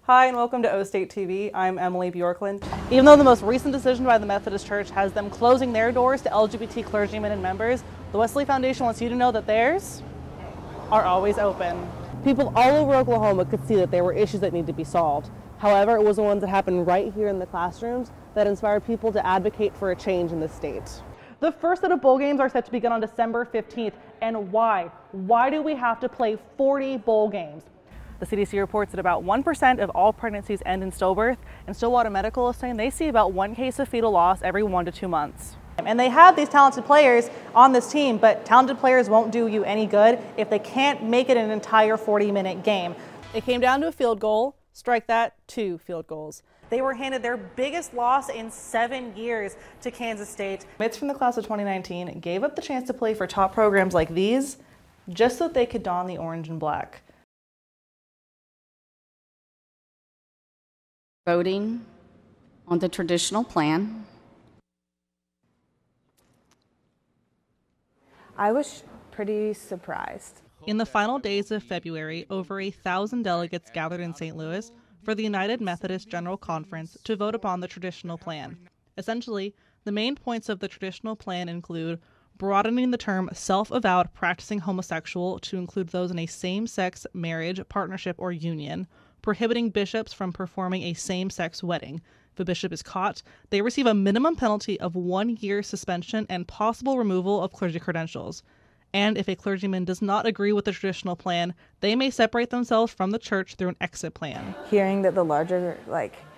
Hi and welcome to O State TV. I'm Emily Bjorklund. Even though the most recent decision by the Methodist Church has them closing their doors to LGBT clergymen and members, the Wesley Foundation wants you to know that theirs are always open. People all over Oklahoma could see that there were issues that need to be solved. However, it was the ones that happened right here in the classrooms that inspired people to advocate for a change in the state. The first set of bowl games are set to begin on December 15th. And why? Why do we have to play 40 bowl games? The CDC reports that about 1% of all pregnancies end in stillbirth, and Stillwater Medical is saying they see about 1 case of fetal loss every 1 to 2 months. And they have these talented players on this team, but talented players won't do you any good if they can't make it an entire 40-minute game. It came down to a field goal, strike that, 2 field goals. They were handed their biggest loss in 7 years to Kansas State. Kids from the class of 2019 gave up the chance to play for top programs like these just so that they could don the orange and black. Voting on the traditional plan. I was pretty surprised. In the final days of February, over 1,000 delegates gathered in St. Louis for the United Methodist General Conference to vote upon the traditional plan. Essentially, the main points of the traditional plan include broadening the term self-avowed practicing homosexual to include those in a same-sex marriage, partnership, or union, prohibiting bishops from performing a same-sex wedding. If a bishop is caught, they receive a minimum penalty of 1 year suspension and possible removal of clergy credentials. And if a clergyman does not agree with the traditional plan, they may separate themselves from the church through an exit plan. Hearing that the larger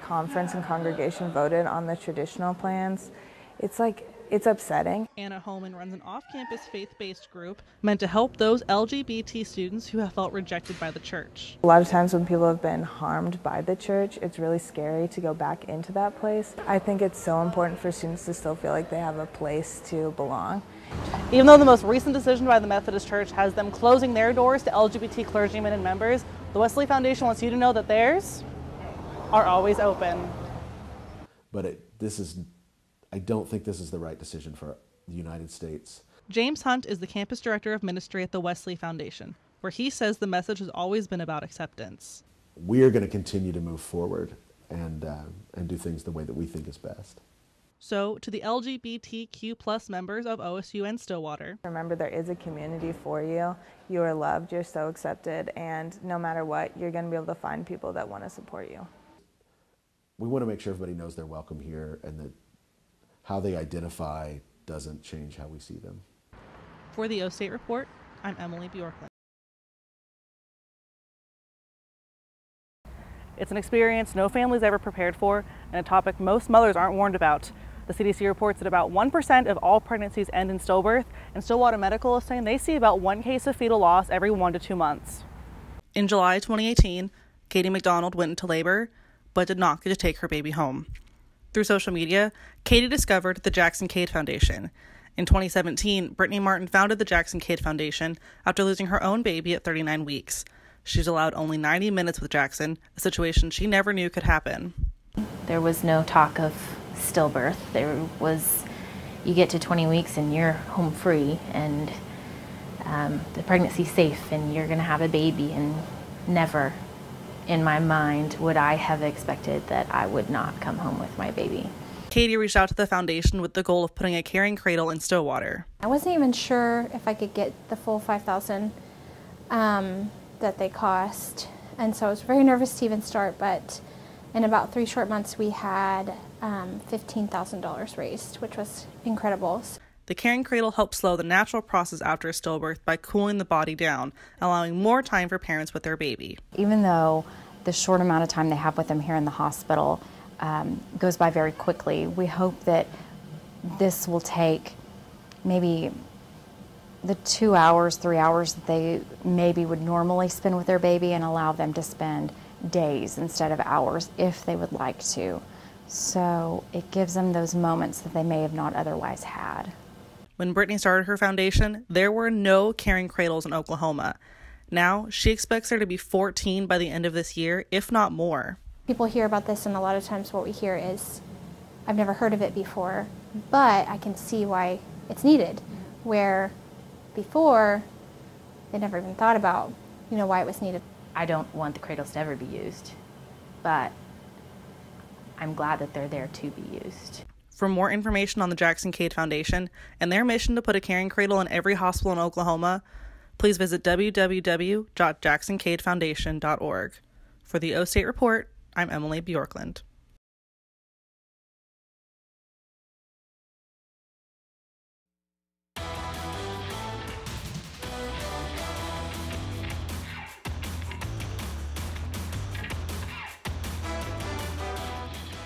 conference and congregation voted on the traditional plans, it's upsetting. Anna Holman runs an off-campus faith-based group meant to help those LGBT students who have felt rejected by the church. A lot of times when people have been harmed by the church, it's really scary to go back into that place. I think it's so important for students to still feel like they have a place to belong. Even though the most recent decision by the Methodist Church has them closing their doors to LGBT clergymen and members, the Wesley Foundation wants you to know that theirs are always open. But I don't think this is the right decision for the United States. James Hunt is the campus director of ministry at the Wesley Foundation, where he says the message has always been about acceptance. We are going to continue to move forward and do things the way that we think is best. So, to the LGBTQ plus members of OSU and Stillwater, remember, there is a community for you. You are loved, you're so accepted, and no matter what, you're going to be able to find people that want to support you. We want to make sure everybody knows they're welcome here and that how they identify doesn't change how we see them. For the O State Report, I'm Emily Bjorklund. It's an experience no family's ever prepared for and a topic most mothers aren't warned about. The CDC reports that about 1% of all pregnancies end in stillbirth, and Stillwater Medical is saying they see about 1 case of fetal loss every 1 to 2 months. In July 2018, Katie McDonald went into labor, but did not get to take her baby home. Through social media, Katie discovered the Jackson Cade Foundation. In 2017, Brittany Martin founded the Jackson Cade Foundation after losing her own baby at 39 weeks. She's allowed only 90 minutes with Jackson, a situation she never knew could happen. There was no talk of stillbirth. There was, you get to 20 weeks and you're home free and the pregnancy's safe and you're going to have a baby, and never in my mind would I have expected that I would not come home with my baby. Katie reached out to the foundation with the goal of putting a carrying cradle in Stillwater. I wasn't even sure if I could get the full $5,000 that they cost, and so I was very nervous to even start, but in about 3 short months we had $15,000 raised, which was incredible. The carrying cradle helps slow the natural process after a stillbirth by cooling the body down, allowing more time for parents with their baby. Even though the short amount of time they have with them here in the hospital goes by very quickly, we hope that this will take maybe the 2 hours, 3 hours that they maybe would normally spend with their baby and allow them to spend days instead of hours if they would like to. So it gives them those moments that they may have not otherwise had. When Brittany started her foundation, there were no carrying cradles in Oklahoma. Now, she expects there to be 14 by the end of this year, if not more. People hear about this, and a lot of times what we hear is, I've never heard of it before, but I can see why it's needed, where before they never even thought about, why it was needed. I don't want the cradles to ever be used, but I'm glad that they're there to be used. For more information on the Jackson Cade Foundation and their mission to put a caring cradle in every hospital in Oklahoma, please visit www.jacksoncadefoundation.org. For the O State Report, I'm Emily Bjorklund.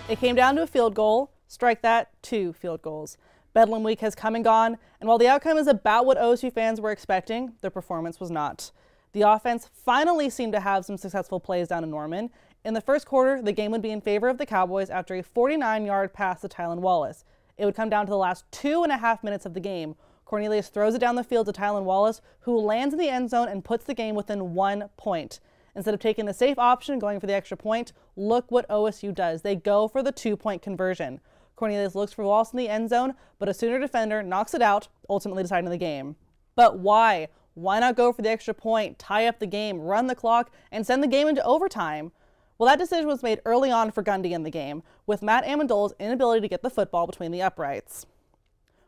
It came down to a field goal. Strike that, 2 field goals. Bedlam Week has come and gone, and while the outcome is about what OSU fans were expecting, the performance was not. The offense finally seemed to have some successful plays down in Norman. In the first quarter, the game would be in favor of the Cowboys after a 49-yard pass to Tylan Wallace. It would come down to the last 2.5 minutes of the game. Cornelius throws it down the field to Tylan Wallace, who lands in the end zone and puts the game within 1 point. Instead of taking the safe option, going for the extra point, look what OSU does. They go for the 2-point conversion. Cornelius looks for Wallace in the end zone, but a Sooner defender knocks it out, ultimately deciding the game. But why? Why not go for the extra point, tie up the game, run the clock, and send the game into overtime? Well, that decision was made early on for Gundy in the game, with Matt Amendola's inability to get the football between the uprights.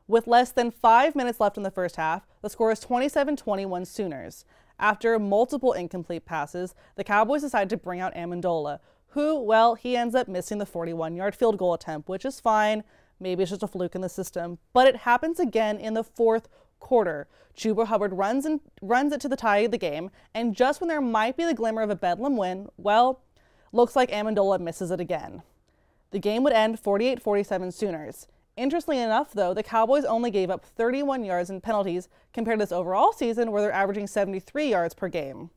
With less than 5 minutes left in the first half, the score is 27-21 Sooners. After multiple incomplete passes, the Cowboys decide to bring out Amendola, who, well, he ends up missing the 41-yard field goal attempt, which is fine. Maybe it's just a fluke in the system. But it happens again in the fourth quarter. Chuba Hubbard runs it to the tie of the game, and just when there might be the glimmer of a Bedlam win, well, looks like Amendola misses it again. The game would end 48-47 Sooners. Interestingly enough, though, the Cowboys only gave up 31 yards in penalties compared to this overall season where they're averaging 73 yards per game.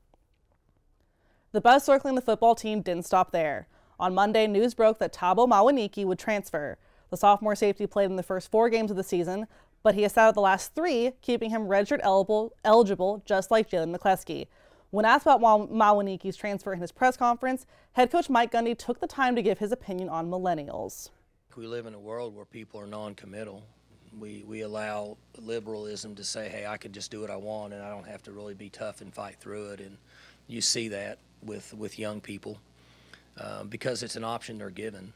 The buzz circling the football team didn't stop there. On Monday, news broke that Tabo Mawaniki would transfer. The sophomore safety played in the first 4 games of the season, but he has sat out the last 3, keeping him redshirt eligible just like Jalen McCleskey. When asked about Mawaniki's transfer in his press conference, head coach Mike Gundy took the time to give his opinion on millennials. We live in a world where people are non-committal. We allow liberalism to say, hey, I can just do what I want and I don't have to really be tough and fight through it. And you see that with young people because it's an option they're given.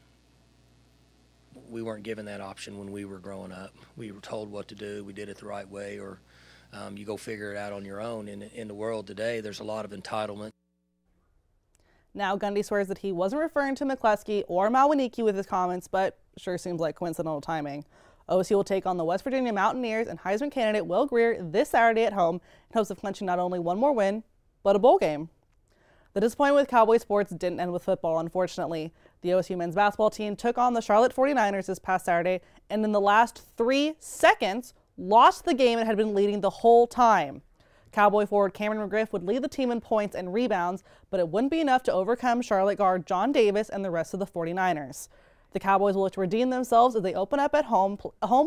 We weren't given that option when we were growing up. We were told what to do, we did it the right way, or you go figure it out on your own. In the world today, there's a lot of entitlement. Now Gundy swears that he wasn't referring to McCleskey or Mawaniki with his comments, but sure seems like coincidental timing. OSU will take on the West Virginia Mountaineers and Heisman candidate Will Greer this Saturday at home in hopes of clinching not only one more win, but a bowl game. The disappointment with Cowboy sports didn't end with football, unfortunately. The OSU men's basketball team took on the Charlotte 49ers this past Saturday, and in the last 3 seconds, lost the game and had been leading the whole time. Cowboy forward Cameron McGriff would lead the team in points and rebounds, but it wouldn't be enough to overcome Charlotte guard John Davis and the rest of the 49ers. The Cowboys will look to redeem themselves as they open up at home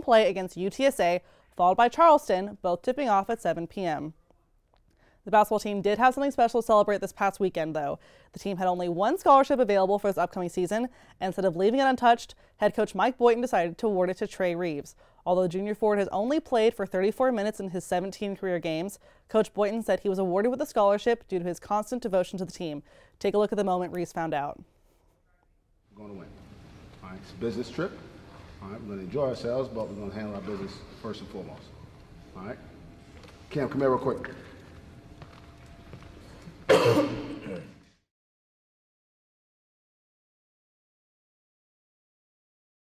play against UTSA, followed by Charleston, both tipping off at 7 p.m. The basketball team did have something special to celebrate this past weekend, though. The team had only 1 scholarship available for this upcoming season, and instead of leaving it untouched, head coach Mike Boynton decided to award it to Trey Reeves. Although junior forward has only played for 34 minutes in his 17 career games, Coach Boynton said he was awarded with the scholarship due to his constant devotion to the team. Take a look at the moment Reeves found out. We're going to win. All right, it's a business trip. All right, we're going to enjoy ourselves, but we're going to handle our business first and foremost. All right? Cam, come here real quick.